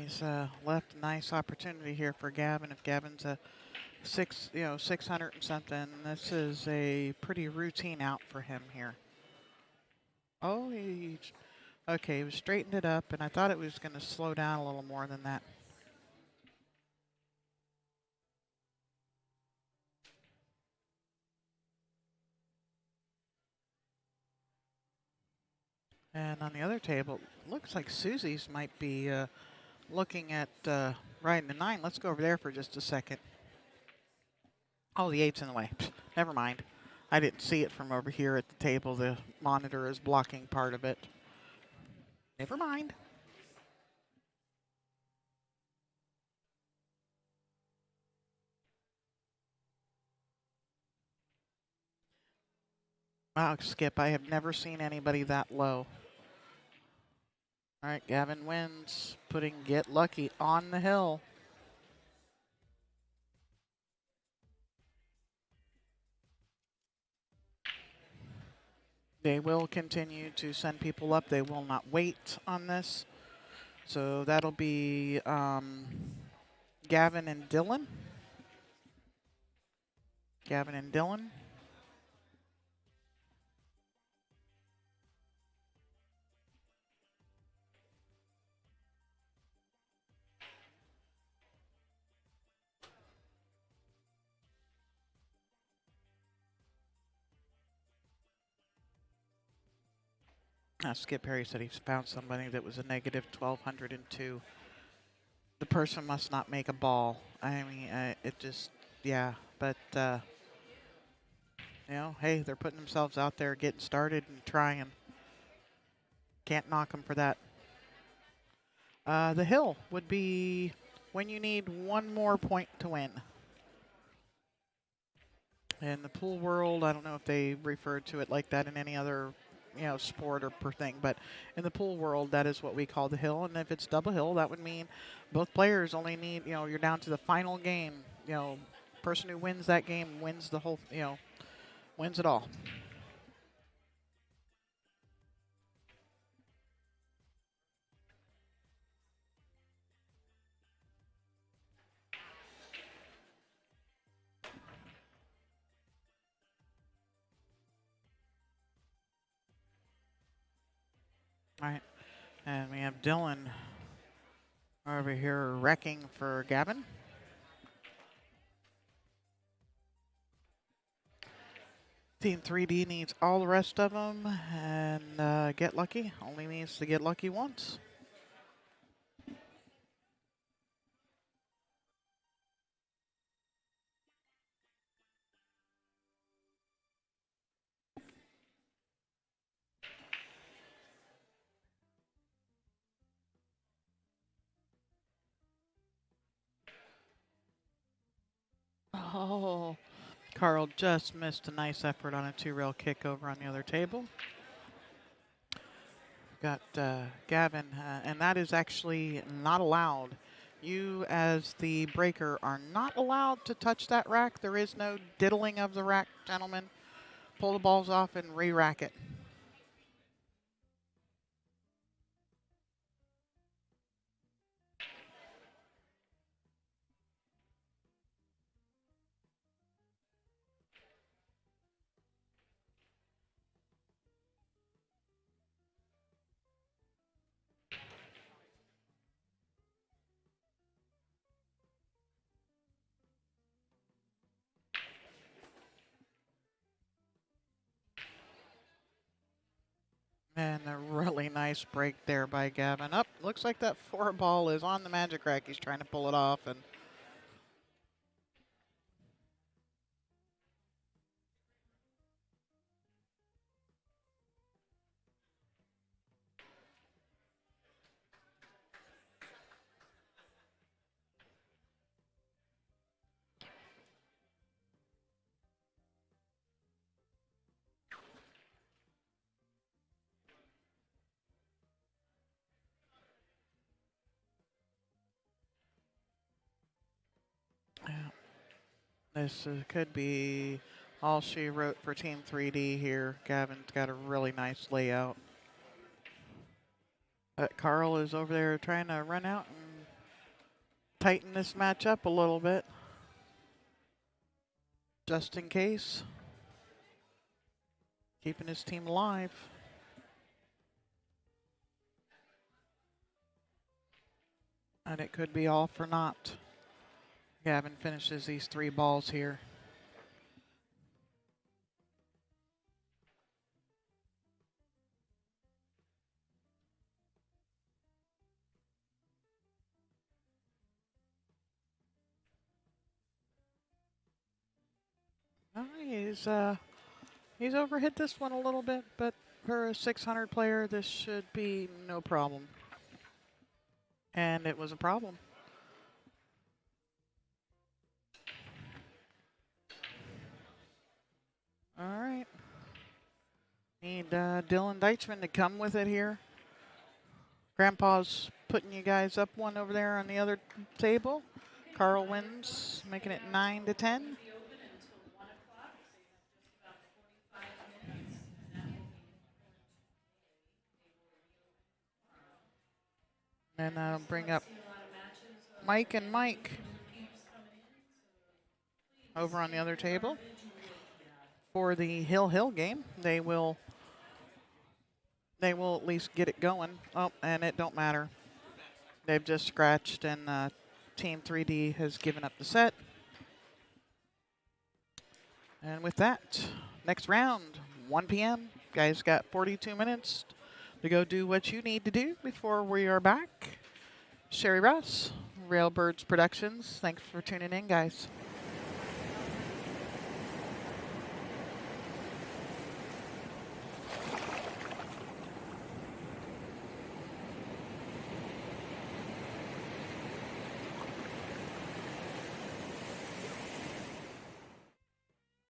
He's left a nice opportunity here for Gavin. If Gavin's a 600 and something, this is a pretty routine out for him here. Oh, okay, he straightened it up, and I thought it was going to slow down a little more than that. And on the other table, looks like Susie's might be looking at riding the 9. Let's go over there for just a second. Oh, the 8's in the way. Pfft, never mind. I didn't see it from over here at the table. The monitor is blocking part of it. Never mind. Wow, Skip, I have never seen anybody that low. All right, Gavin wins, putting Get Lucky on the hill. They will continue to send people up. They will not wait on this. So that'll be Gavin and Dylan. Gavin and Dylan. Skip Perry said he's found somebody that was a negative 1,202. The person must not make a ball. I mean, it just, yeah. But, hey, they're putting themselves out there, getting started and trying. Can't knock them for that. The hill would be when you need one more point to win. In the pool world, I don't know if they refer to it like that in any other sport or per thing, but in the pool world, that is what we call the hill. And if it's double hill, that would mean both players only need, you're down to the final game. Person who wins that game wins the whole, wins it all. All right, and we have Dylan over here wrecking for Gavin. Team 3D needs all the rest of them, and Get Lucky only needs to get lucky once. Oh, Carl just missed a nice effort on a 2-rail kick over on the other table. Got Gavin, and that is actually not allowed. You, as the breaker, are not allowed to touch that rack. There is no diddling of the rack, gentlemen. Pull the balls off and re-rack it. And a really nice break there by Gavin. Up, looks like that 4 ball is on the magic rack. He's trying to pull it off, and this could be all she wrote for Team 3D here. Gavin's got a really nice layout. Carl is over there trying to run out and tighten this match up a little bit, just in case. Keeping his team alive. And it could be all for naught. Gavin finishes these 3 balls here. He's overhit this one a little bit, but for a 600 player, this should be no problem. And it was a problem. All right. Need Dylan Deichman to come with it here. Grandpa's putting you guys up one over there on the other table. Carl wins, making it 9-10. And I'll bring up Mike and Mike over on the other table for the Hill game. They will at least get it going. Oh, and it don't matter. They've just scratched, and Team 3D has given up the set. And with that, next round, 1 p.m. Guys got 42 minutes to go do what you need to do before we are back. Sherry Ross, Railbirds Productions. Thanks for tuning in, guys.